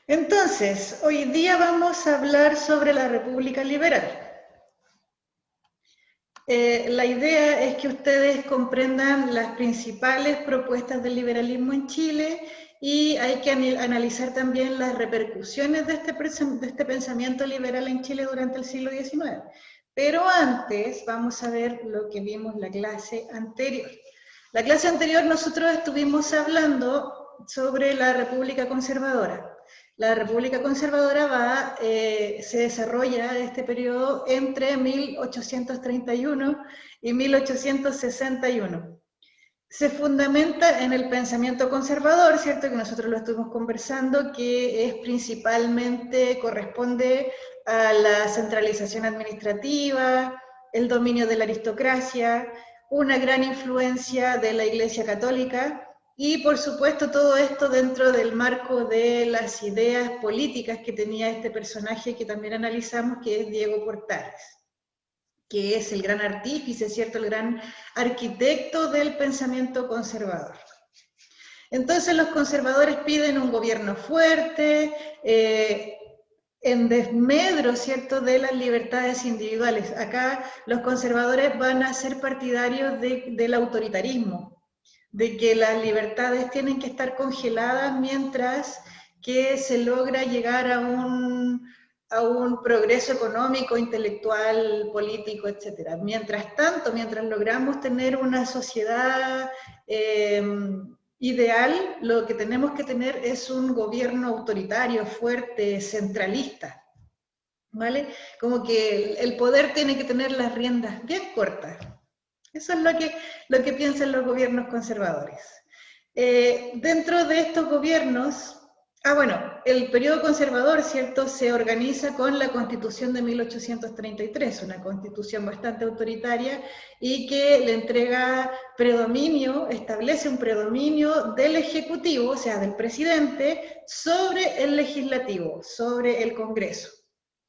Entonces, hoy día vamos a hablar sobre la República Liberal. La idea es que ustedes comprendan las principales propuestas del liberalismo en Chile y hay que analizar también las repercusiones de este pensamiento liberal en Chile durante el siglo XIX. Pero antes vamos a ver lo que vimos la clase anterior. La clase anterior nosotros estuvimos hablando sobre la República Conservadora. La República Conservadora se desarrolla este periodo entre 1831 y 1861. Se fundamenta en el pensamiento conservador, ¿cierto? Que nosotros lo estuvimos conversando, que es principalmente, corresponde a la centralización administrativa, el dominio de la aristocracia, una gran influencia de la Iglesia Católica, y por supuesto todo esto dentro del marco de las ideas políticas que tenía este personaje que también analizamos, que es Diego Portales, que es el gran artífice, ¿cierto? El gran arquitecto del pensamiento conservador. Entonces los conservadores piden un gobierno fuerte, en desmedro, ¿cierto?, de las libertades individuales. Acá los conservadores van a ser partidarios del autoritarismo, de que las libertades tienen que estar congeladas mientras que se logra llegar a un progreso económico, intelectual, político, etc. Mientras tanto, mientras logramos tener una sociedad ideal, lo que tenemos que tener es un gobierno autoritario, fuerte, centralista, ¿vale? Como que el poder tiene que tener las riendas bien cortas. Eso es lo que piensan los gobiernos conservadores. Dentro de estos gobiernos, bueno, el periodo conservador, ¿cierto?, se organiza con la Constitución de 1833, una constitución bastante autoritaria y que le entrega predominio, establece un predominio del Ejecutivo, o sea, del presidente, sobre el Legislativo, sobre el Congreso.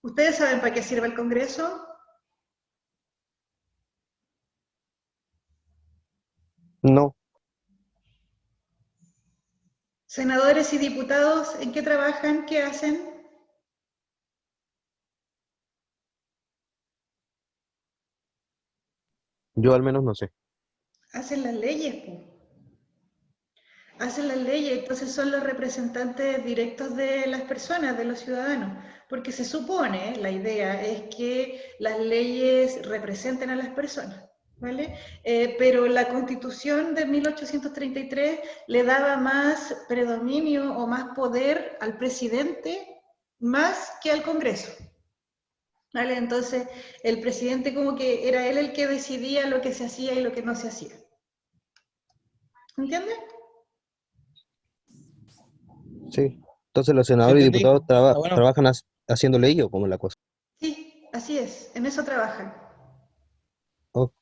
¿Ustedes saben para qué sirve el Congreso? No, Senadores y diputados, ¿en qué trabajan? ¿Qué hacen? yo al menos no sé. Hacen las leyes, pues. Hacen las leyes, entonces son los representantes directos de las personas, de los ciudadanos, porque se supone, la idea es que las leyes representen a las personas, ¿vale? Pero la Constitución de 1833 le daba más predominio o más poder al presidente más que al Congreso, ¿vale? Entonces el presidente como que era él el que decidía lo que se hacía y lo que no se hacía, ¿entiendes? Sí. Entonces los ¿Se senadores y entendí? diputados Está bueno. trabajan haciendo ley o cómo es la cosa. Sí, así es, en eso trabajan. Oh,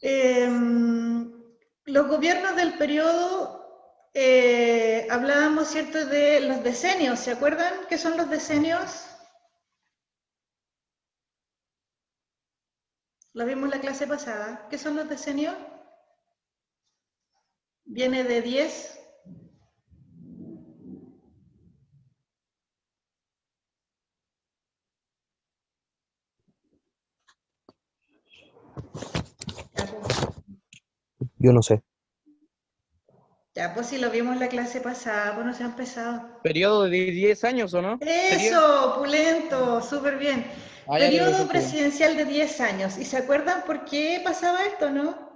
Eh, los gobiernos del periodo, hablábamos, ¿cierto?, de los decenios. ¿Se acuerdan qué son los decenios? Lo vimos en la clase pasada. ¿Qué son los decenios? Viene de 10. Ya, pues. yo no sé. Ya, pues si lo vimos en la clase pasada, pues no se ha empezado. Periodo de 10 años, ¿o no? ¿Sería? Eso, pulento, súper bien. Ya, ya, Periodo perfecto. Ya. presidencial de 10 años. ¿Y se acuerdan por qué pasaba esto, no?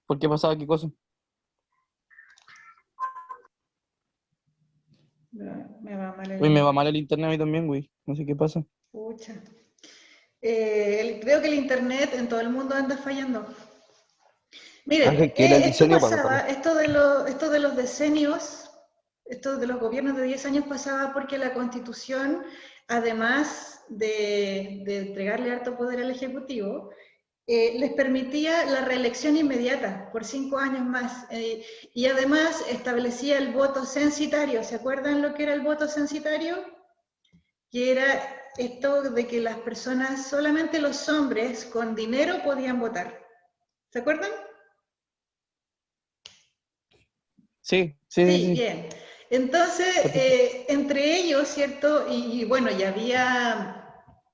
¿Por qué pasaba qué cosa? Me va mal Uy, me va el... mal el internet a mí también, güey. No sé qué pasa. Pucha. Creo que el internet en todo el mundo anda fallando. Miren, Ángel, ¿qué era el esto diseño para pasaba, anotarlo? esto de los decenios, esto de los gobiernos de 10 años pasaba porque la Constitución, además de entregarle harto poder al Ejecutivo, les permitía la reelección inmediata por 5 años más, y además establecía el voto censitario. ¿Se acuerdan lo que era el voto censitario? Que era esto de que las personas, solamente los hombres con dinero podían votar. ¿Se acuerdan? Sí. Sí, bien. Entonces, entre ellos, ¿cierto? Y bueno, ya había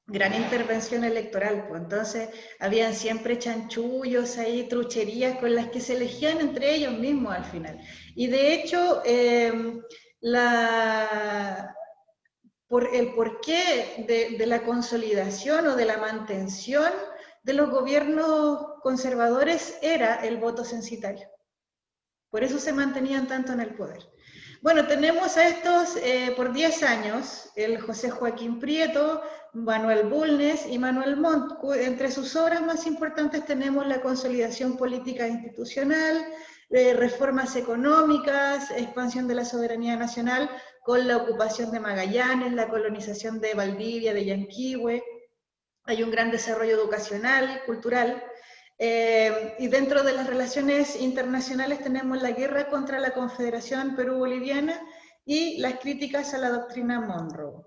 gran intervención electoral, pues entonces habían siempre chanchullos ahí, trucherías con las que se elegían entre ellos mismos al final. Y de hecho, por el porqué de la consolidación o de la mantención de los gobiernos conservadores era el voto censitario. Por eso se mantenían tanto en el poder. Bueno, tenemos a estos por 10 años, el José Joaquín Prieto, Manuel Bulnes y Manuel Montt. Entre sus obras más importantes tenemos la consolidación política e institucional, reformas económicas, expansión de la soberanía nacional con la ocupación de Magallanes, la colonización de Valdivia, de Yanquihue. Hay un gran desarrollo educacional, cultural. Y dentro de las relaciones internacionales tenemos la guerra contra la Confederación Perú-Boliviana y las críticas a la doctrina Monroe.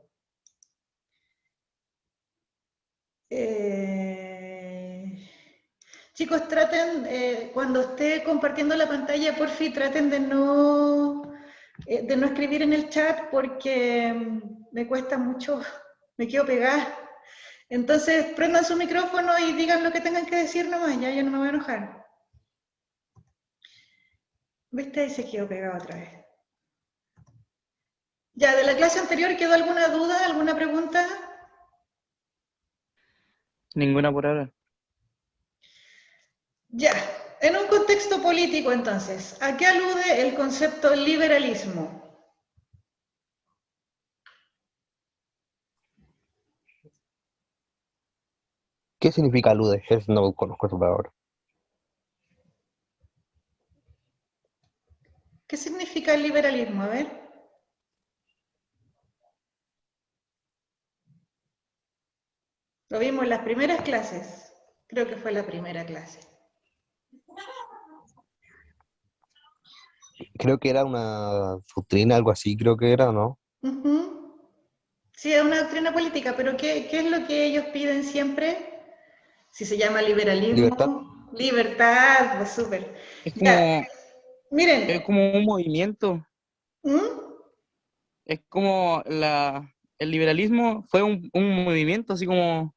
Chicos, traten, cuando esté compartiendo la pantalla, por fin traten de no escribir en el chat porque me cuesta mucho, me quedo pegada. Entonces, prendan su micrófono y digan lo que tengan que decir nomás, ya yo no me voy a enojar. ¿Viste? Ahí se quedó pegado otra vez. Ya, de la clase anterior, ¿quedó alguna duda, alguna pregunta? Ninguna por ahora. Ya, en un contexto político entonces, ¿a qué alude el concepto liberalismo? ¿Qué significa alude? No conozco esa palabra. ¿Qué significa el liberalismo? A ver. Lo vimos en las primeras clases. Creo que fue la primera clase. Creo que era una doctrina, algo así, creo que era, ¿no? Sí, es una doctrina política, pero ¿qué es lo que ellos piden siempre? Si se llama Libertad. liberalismo, libertad, pues súper. Es Ya, miren. como un movimiento. ¿Mm? Es como el liberalismo fue un movimiento, así como...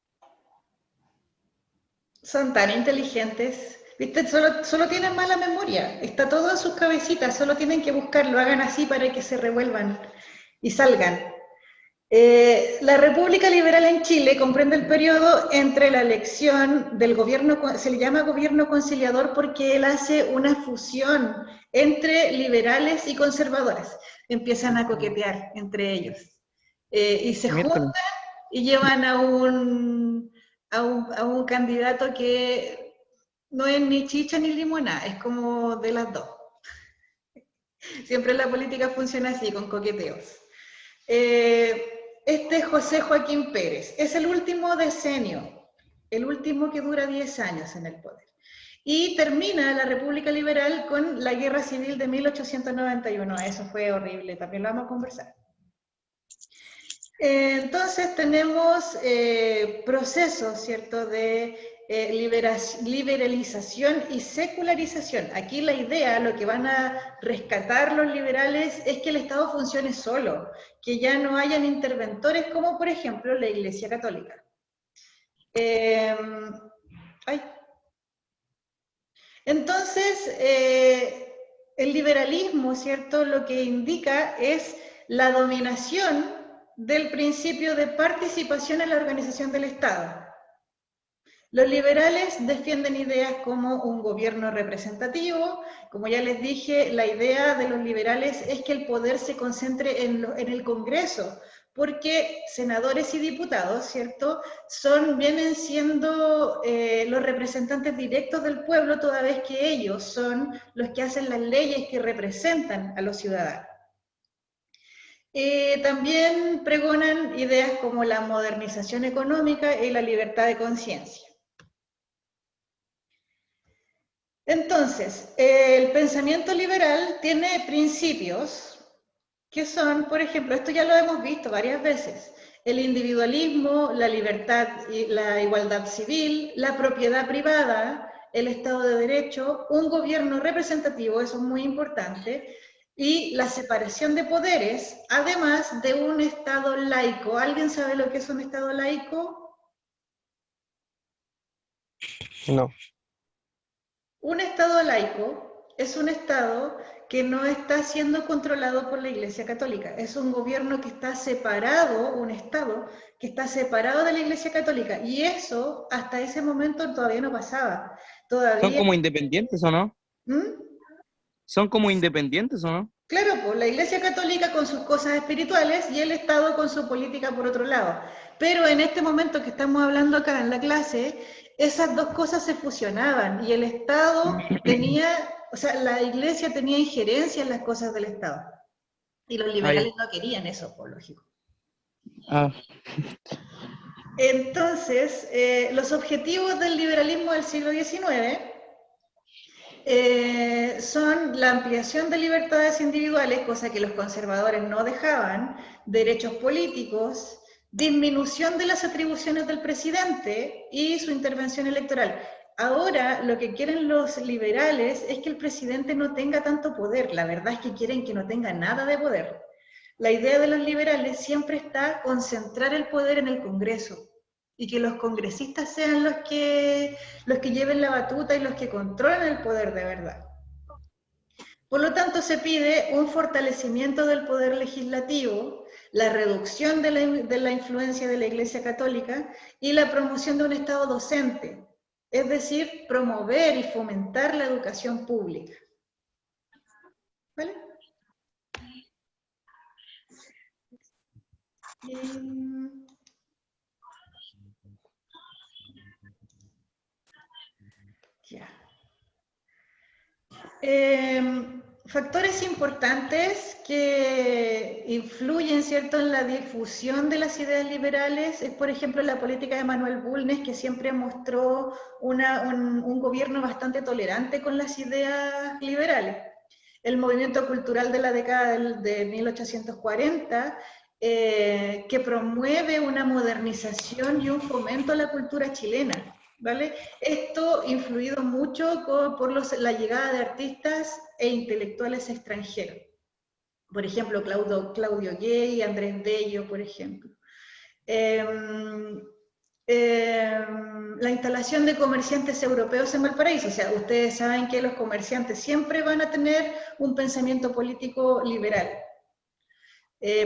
Son tan inteligentes. ¿Viste? Solo tienen mala memoria. Está todo en sus cabecitas. Solo tienen que buscarlo. Hagan así para que se revuelvan y salgan. La República Liberal en Chile comprende el periodo entre la elección del gobierno, se le llama gobierno conciliador porque él hace una fusión entre liberales y conservadores. Empiezan a coquetear entre ellos. Y se juntan y llevan a un candidato que no es ni chicha ni limonada, es como de las dos. Siempre la política funciona así, con coqueteos. Este es José Joaquín Pérez, es el último decenio, el último que dura 10 años en el poder. Y termina la República Liberal con la Guerra Civil de 1891, eso fue horrible, también lo vamos a conversar. Entonces tenemos procesos, ¿cierto?, de liberalización y secularización. Aquí la idea, lo que van a rescatar los liberales es que el Estado funcione solo, que ya no hayan interventores como por ejemplo la Iglesia Católica. Entonces, el liberalismo, ¿cierto?, lo que indica es la dominación del principio de participación en la organización del Estado. Los liberales defienden ideas como un gobierno representativo. Como ya les dije, la idea de los liberales es que el poder se concentre en el Congreso, porque senadores y diputados, ¿cierto?, vienen siendo los representantes directos del pueblo, toda vez que ellos son los que hacen las leyes que representan a los ciudadanos. También pregonan ideas como la modernización económica y la libertad de conciencia. Entonces, el pensamiento liberal tiene principios que son, por ejemplo, esto ya lo hemos visto varias veces, el individualismo, la libertad y la igualdad civil, la propiedad privada, el Estado de Derecho, un gobierno representativo, eso es muy importante, y la separación de poderes, además de un Estado laico. ¿Alguien sabe lo que es un Estado laico? No. Un Estado laico es un Estado que no está siendo controlado por la Iglesia Católica. Es un gobierno que está separado, un Estado que está separado de la Iglesia Católica. Y eso, hasta ese momento, todavía no pasaba. ¿Son Todavía... como independientes o no? ¿Mm? ¿Son como independientes o no? Claro, pues la Iglesia Católica con sus cosas espirituales y el Estado con su política por otro lado. Pero en este momento que estamos hablando acá en la clase, esas dos cosas se fusionaban y el Estado tenía, o sea, la Iglesia tenía injerencia en las cosas del Estado. Y los liberales no querían eso, por lógico. Ah, Entonces, los objetivos del liberalismo del siglo XIX son la ampliación de libertades individuales, cosa que los conservadores no dejaban, derechos políticos, disminución de las atribuciones del presidente y su intervención electoral. Ahora lo que quieren los liberales es que el presidente no tenga tanto poder, la verdad es que quieren que no tenga nada de poder. La idea de los liberales siempre está concentrar el poder en el Congreso y que los congresistas sean los que lleven la batuta y los que controlen el poder de verdad. Por lo tanto, se pide un fortalecimiento del poder legislativo, la reducción de la influencia de la Iglesia Católica y la promoción de un Estado docente, es decir, promover y fomentar la educación pública. ¿Vale? Ya. Factores importantes que influyen, ¿cierto?, en la difusión de las ideas liberales es, por ejemplo, la política de Manuel Bulnes, que siempre mostró un gobierno bastante tolerante con las ideas liberales. El movimiento cultural de la década de 1840, que promueve una modernización y un fomento a la cultura chilena. ¿Vale? Esto influido mucho por la llegada de artistas e intelectuales extranjeros. Por ejemplo, Claudio Gay, Andrés Bello, por ejemplo. La instalación de comerciantes europeos en Valparaíso. O sea, ustedes saben que los comerciantes siempre van a tener un pensamiento político liberal,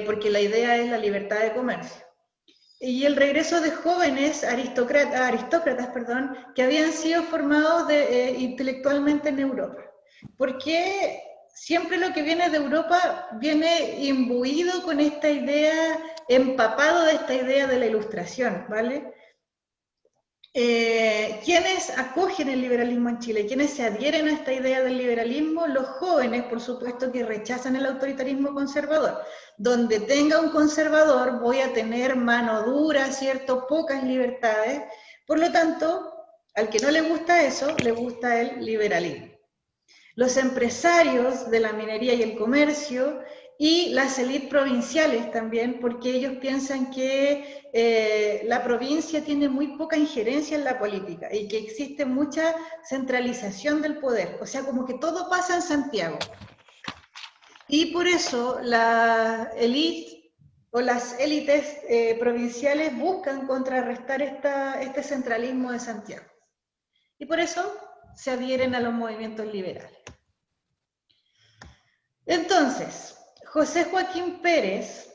porque la idea es la libertad de comercio. Y el regreso de jóvenes aristócratas, que habían sido formados intelectualmente en Europa. Porque siempre lo que viene de Europa viene imbuido con esta idea, empapado de esta idea de la ilustración, ¿vale? ¿Quiénes acogen el liberalismo en Chile? ¿Quiénes se adhieren a esta idea del liberalismo? Los jóvenes, por supuesto, que rechazan el autoritarismo conservador. Donde tenga un conservador voy a tener mano dura, ¿cierto? Pocas libertades. Por lo tanto, al que no le gusta eso, le gusta el liberalismo. Los empresarios de la minería y el comercio y las élites provinciales también, porque ellos piensan que la provincia tiene muy poca injerencia en la política y que existe mucha centralización del poder, o sea, como que todo pasa en Santiago. Y por eso la élite o las élites provinciales buscan contrarrestar este centralismo de Santiago. Y por eso se adhieren a los movimientos liberales. Entonces, José Joaquín Pérez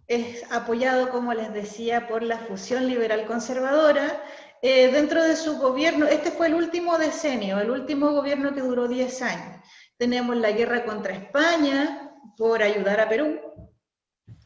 es apoyado, como les decía, por la fusión liberal conservadora. Dentro de su gobierno, este fue el último decenio, el último gobierno que duró 10 años. Tenemos la guerra contra España por ayudar a Perú,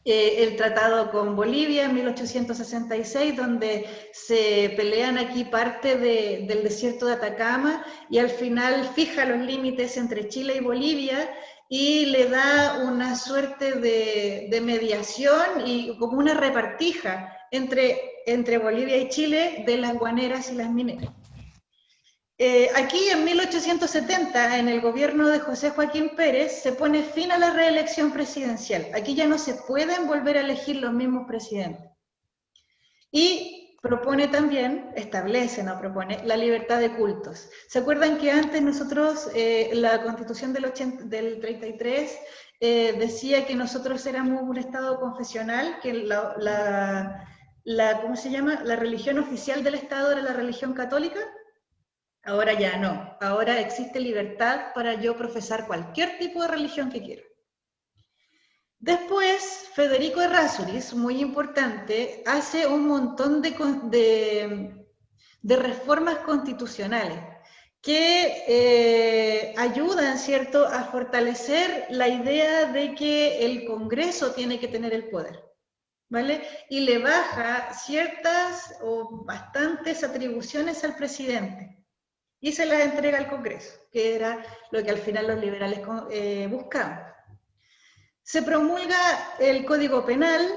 el tratado con Bolivia en 1866, donde se pelean aquí parte del desierto de Atacama y al final fija los límites entre Chile y Bolivia y le da una suerte de mediación y como una repartija entre Bolivia y Chile de las guaneras y las mineras. Aquí en 1870, en el gobierno de José Joaquín Pérez, se pone fin a la reelección presidencial. Aquí ya no se pueden volver a elegir los mismos presidentes. Y propone también, establece, no propone, la libertad de cultos. ¿Se acuerdan que antes nosotros, la Constitución del 33, decía que nosotros éramos un Estado confesional, que ¿cómo se llama? La religión oficial del Estado era la religión católica? Ahora ya no. Ahora existe libertad para yo profesar cualquier tipo de religión que quiera. Después, Federico Errázuriz, muy importante, hace un montón de reformas constitucionales que ayudan, ¿cierto?, a fortalecer la idea de que el Congreso tiene que tener el poder, ¿vale? Y le baja ciertas o bastantes atribuciones al presidente y se las entrega al Congreso, que era lo que al final los liberales buscaban. Se promulga el Código Penal,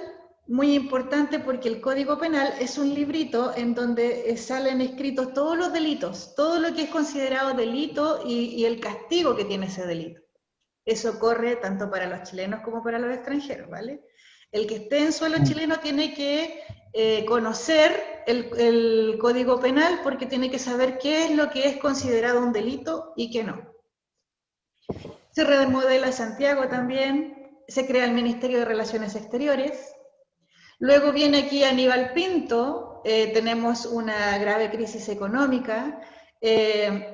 muy importante porque el Código Penal es un librito en donde salen escritos todos los delitos, todo lo que es considerado delito y el castigo que tiene ese delito. Eso corre tanto para los chilenos como para los extranjeros, ¿vale? El que esté en suelo chileno tiene que conocer el Código Penal porque tiene que saber qué es lo que es considerado un delito y qué no. Se remodela Santiago también, se crea el Ministerio de Relaciones Exteriores. Luego viene aquí Aníbal Pinto, tenemos una grave crisis económica,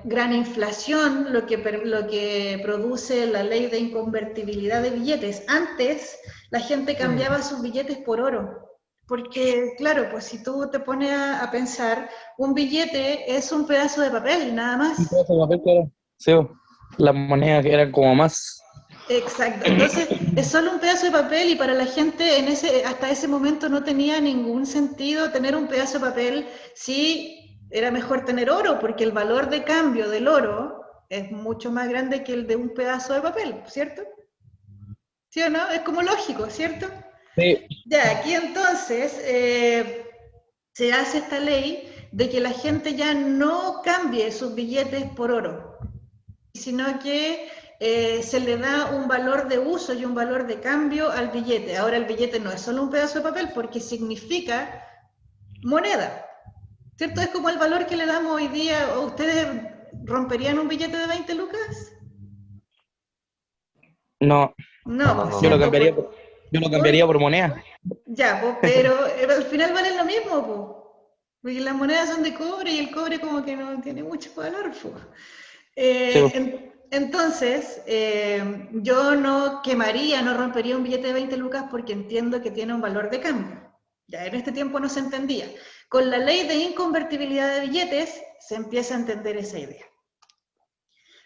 gran inflación, lo que produce la ley de inconvertibilidad de billetes. Antes la gente cambiaba sus billetes por oro, porque claro, pues si tú te pones a pensar, un billete es un pedazo de papel, nada más. Un pedazo de papel, claro. Sí, las monedas que eran como más. Exacto, entonces es solo un pedazo de papel y para la gente hasta ese momento no tenía ningún sentido tener un pedazo de papel, sí era mejor tener oro porque el valor de cambio del oro es mucho más grande que el de un pedazo de papel, ¿cierto? ¿Sí o no? Es como lógico, ¿cierto? Sí. Ya, aquí entonces se hace esta ley de que la gente ya no cambie sus billetes por oro, sino que se le da un valor de uso y un valor de cambio al billete. Ahora el billete no es solo un pedazo de papel porque significa moneda, ¿cierto? Es como el valor que le damos hoy día. ¿Ustedes romperían un billete de 20 lucas? No. No, pues no, Yo lo no. cambiaría por moneda. Ya, pues, pero al final valen lo mismo, pues. Porque las monedas son de cobre y el cobre como que no tiene mucho valor, pues. Entonces, yo no quemaría, no rompería un billete de 20 lucas porque entiendo que tiene un valor de cambio. Ya en este tiempo no se entendía. Con la ley de inconvertibilidad de billetes se empieza a entender esa idea.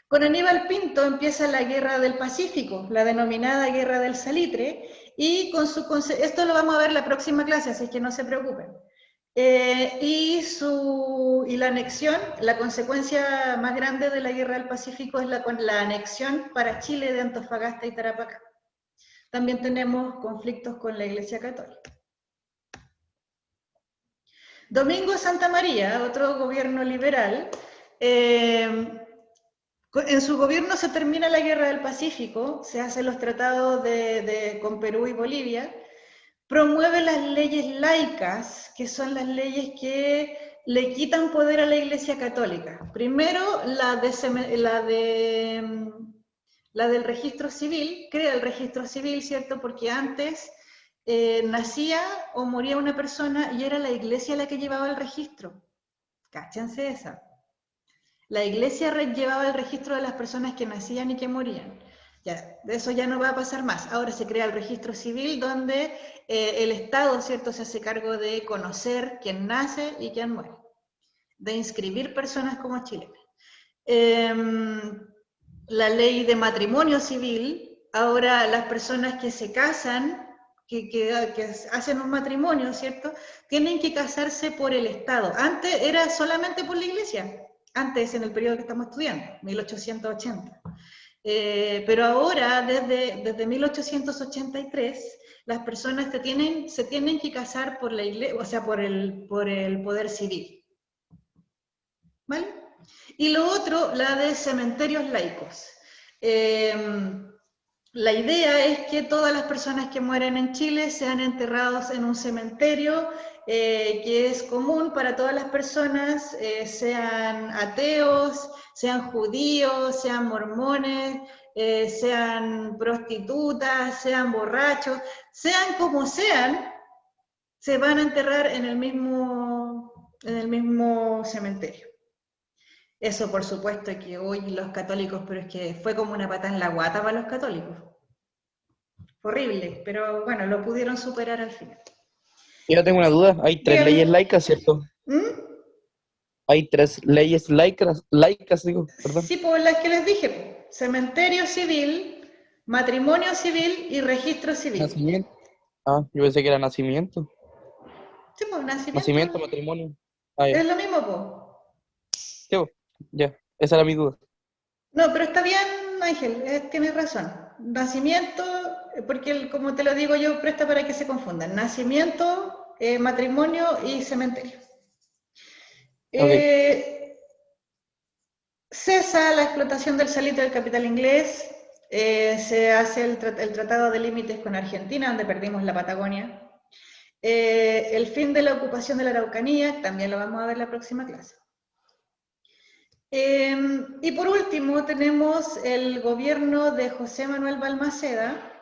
Con Aníbal Pinto empieza la Guerra del Pacífico, la denominada Guerra del Salitre, y esto lo vamos a ver en la próxima clase, así que no se preocupen. Y la anexión, la consecuencia más grande de la Guerra del Pacífico es la anexión para Chile de Antofagasta y Tarapacá. También tenemos conflictos con la Iglesia Católica. Domingo Santa María, otro gobierno liberal, en su gobierno se termina la Guerra del Pacífico, se hacen los tratados con Perú y Bolivia, promueve las leyes laicas, que son las leyes que le quitan poder a la Iglesia Católica. Primero, la del registro civil, crea el registro civil, ¿cierto? Porque antes nacía o moría una persona y era la Iglesia la que llevaba el registro. Cáchense esa. La Iglesia llevaba el registro de las personas que nacían y que morían. Ya, eso ya no va a pasar más. Ahora se crea el registro civil donde el Estado, ¿cierto?, se hace cargo de conocer quién nace y quién muere, de inscribir personas como chilenas. La ley de matrimonio civil, ahora las personas que se casan, que hacen un matrimonio, ¿cierto?, tienen que casarse por el Estado. Antes era solamente por la Iglesia, antes en el periodo que estamos estudiando, 1880. Pero ahora, desde 1883, las personas se tienen que casar por la iglesia, o sea, por el poder civil. ¿Vale? Y lo otro, la de cementerios laicos. La idea es que todas las personas que mueren en Chile sean enterrados en un cementerio que es común para todas las personas, sean ateos, sean judíos, sean mormones, sean prostitutas, sean borrachos, sean como sean, se van a enterrar en el mismo cementerio. Eso por supuesto que hoy los católicos, pero es que fue como una patada en la guata para los católicos. Horrible, pero bueno, lo pudieron superar al final. Yo tengo una duda, hay 3 Dígame. leyes laicas, ¿cierto? ¿Mm? Hay 3 leyes laicas, digo, perdón. Sí, por las que les dije, cementerio civil, matrimonio civil y registro civil. Nacimiento. Ah, yo pensé que era nacimiento. Sí, pues nacimiento. Nacimiento, matrimonio. Ah, ya. Es lo mismo, pues. Sí, pues, ya, esa era mi duda. No, pero está bien, Ángel, tienes razón. Nacimiento, porque como te lo digo yo, presta para que se confundan. Nacimiento, matrimonio y cementerio. Okay. Cesa la explotación del salitre del capital inglés, se hace el tratado de límites con Argentina, donde perdimos la Patagonia. El fin de la ocupación de la Araucanía, también lo vamos a ver en la próxima clase. Y por último tenemos el gobierno de José Manuel Balmaceda.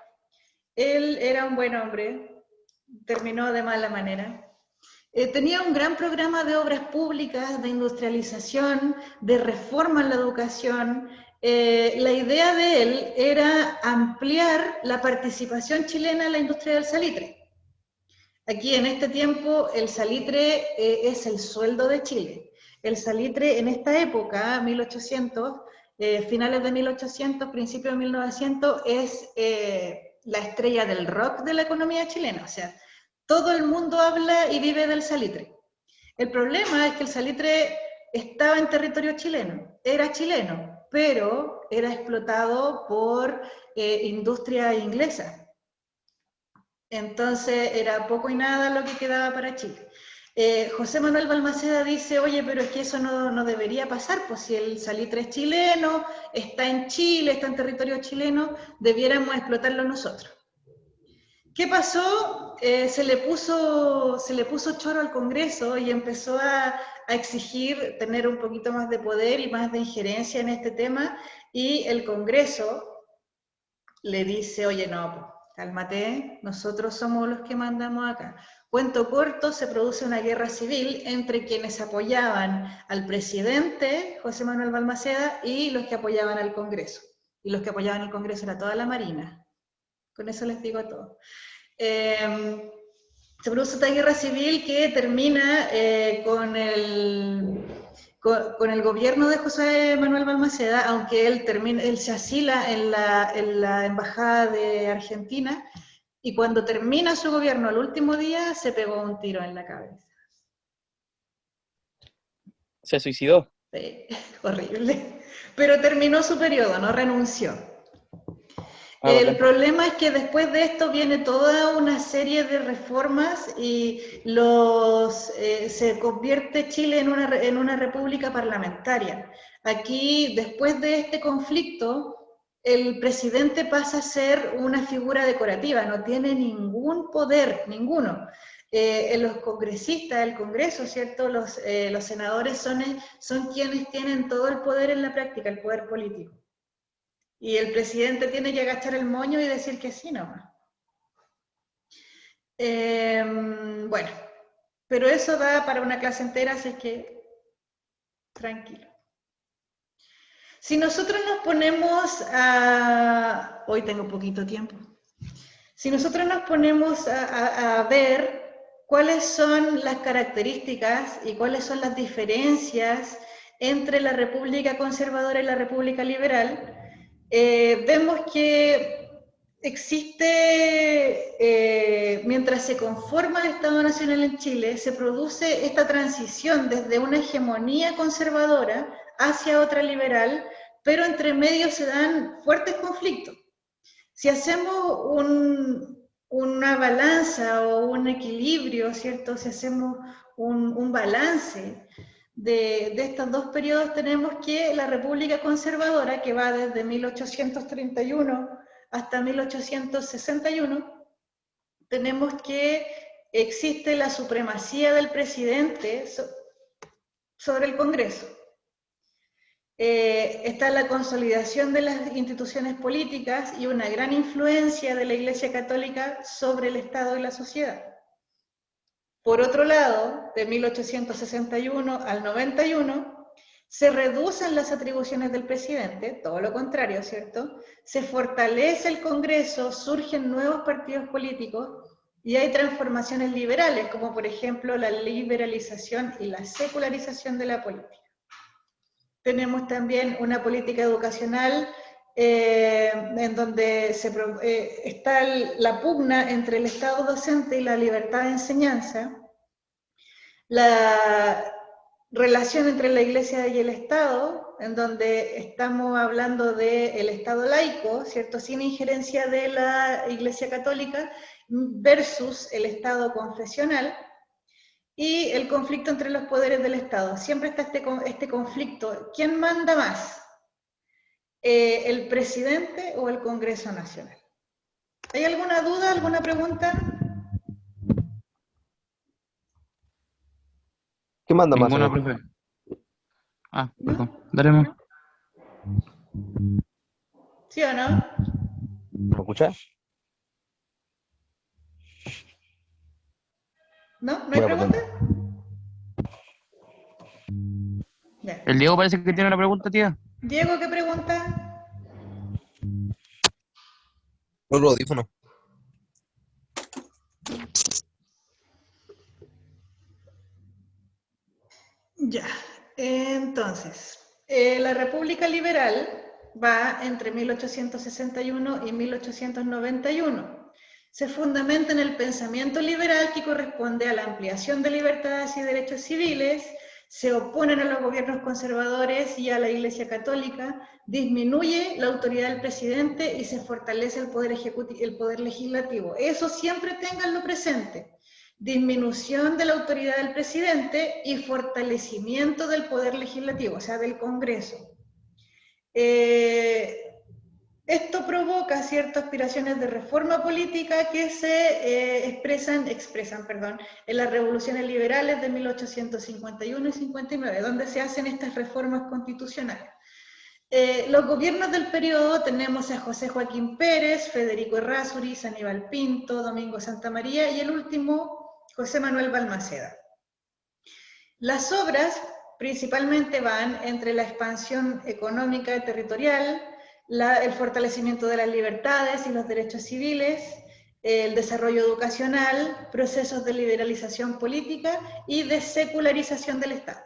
Él era un buen hombre, terminó de mala manera. Tenía un gran programa de obras públicas, de industrialización, de reforma en la educación. La idea de él era ampliar la participación chilena en la industria del salitre. Aquí en este tiempo el salitre es el sueldo de Chile. El salitre en esta época, 1800, finales de 1800, principios de 1900, es la estrella del rock de la economía chilena. O sea, todo el mundo habla y vive del salitre. El problema es que el salitre estaba en territorio chileno, era chileno, pero era explotado por industria inglesa. Entonces era poco y nada lo que quedaba para Chile. José Manuel Balmaceda dice, oye, pero es que eso no debería pasar, pues si el salitre es chileno, está en Chile, está en territorio chileno, debiéramos explotarlo nosotros. ¿Qué pasó? Se le puso choro al Congreso y empezó a exigir tener un poquito más de poder y más de injerencia en este tema, y el Congreso le dice, oye, no, cálmate, nosotros somos los que mandamos acá. Cuento corto, se produce una guerra civil entre quienes apoyaban al presidente José Manuel Balmaceda y los que apoyaban al Congreso. Y los que apoyaban al Congreso era toda la Marina. Con eso les digo todo. Se produce esta guerra civil que termina con el gobierno de José Manuel Balmaceda, aunque él se asila en la embajada de Argentina, y cuando termina su gobierno el último día se pegó un tiro en la cabeza. ¿Se suicidó? Sí, horrible. Pero terminó su periodo, no renunció. El problema es que después de esto viene toda una serie de reformas y se convierte Chile en una república parlamentaria. Aquí, después de este conflicto, el presidente pasa a ser una figura decorativa, no tiene ningún poder, ninguno. Los congresistas, el Congreso, ¿cierto? Los senadores son quienes tienen todo el poder en la práctica, el poder político. Y el presidente tiene que agachar el moño y decir que sí nomás. Bueno, pero eso da para una clase entera, así que tranquilo. Si nosotros nos ponemos a... Hoy tengo poquito tiempo. Si nosotros nos ponemos a ver cuáles son las características y cuáles son las diferencias entre la República Conservadora y la República Liberal, vemos que existe, mientras se conforma el Estado Nacional en Chile, se produce esta transición desde una hegemonía conservadora hacia otra liberal, pero entre medio se dan fuertes conflictos. Si hacemos una balanza o un equilibrio, ¿cierto? Si hacemos un balance de estos dos periodos, tenemos que la República Conservadora, que va desde 1831 hasta 1861, tenemos que existe la supremacía del presidente sobre el Congreso. Está la consolidación de las instituciones políticas y una gran influencia de la Iglesia Católica sobre el Estado y la sociedad. Por otro lado, de 1861 al 91, se reducen las atribuciones del presidente, todo lo contrario, ¿cierto? Se fortalece el Congreso, surgen nuevos partidos políticos y hay transformaciones liberales, como por ejemplo la liberalización y la secularización de la política. Tenemos también una política educacional en donde está la pugna entre el Estado docente y la libertad de enseñanza, la relación entre la Iglesia y el Estado, en donde estamos hablando del Estado laico, ¿cierto?, sin injerencia de la Iglesia Católica, versus el Estado confesional, y el conflicto entre los poderes del Estado. Siempre está este conflicto. ¿Quién manda más? ¿El presidente o el Congreso Nacional? ¿Hay alguna duda, alguna pregunta? ¿Qué manda más? Ninguna, profe. Perdón. Daremos. ¿Sí o no? ¿Me escuchas? ¿No? ¿No hay pregunta? Ya. El Diego parece que tiene una pregunta, tía. Diego, ¿qué pregunta? Los audífonos. Ya, entonces, la República Liberal va entre 1861 y 1891. Se fundamenta en el pensamiento liberal que corresponde a la ampliación de libertades y derechos civiles, se oponen a los gobiernos conservadores y a la Iglesia Católica, disminuye la autoridad del presidente y se fortalece el poder legislativo. Eso siempre ténganlo presente. Disminución de la autoridad del presidente y fortalecimiento del poder legislativo, o sea, del Congreso. Esto provoca ciertas aspiraciones de reforma política que se expresan en las revoluciones liberales de 1851 y 59, donde se hacen estas reformas constitucionales. Los gobiernos del periodo tenemos a José Joaquín Pérez, Federico Errázuriz, Aníbal Pinto, Domingo Santamaría y el último, José Manuel Balmaceda. Las obras principalmente van entre la expansión económica y territorial, el fortalecimiento de las libertades y los derechos civiles, el desarrollo educacional, procesos de liberalización política y de secularización del Estado.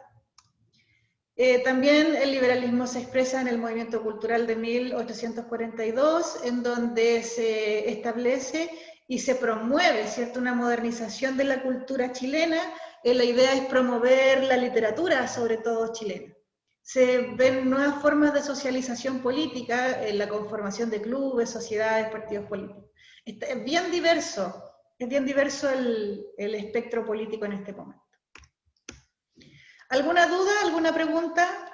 También el liberalismo se expresa en el movimiento cultural de 1842, en donde se establece y se promueve, ¿cierto?, una modernización de la cultura chilena. La idea es promover la literatura, sobre todo chilena. Se ven nuevas formas de socialización política, en la conformación de clubes, sociedades, partidos políticos. Es bien diverso el espectro político en este momento. ¿Alguna duda, alguna pregunta?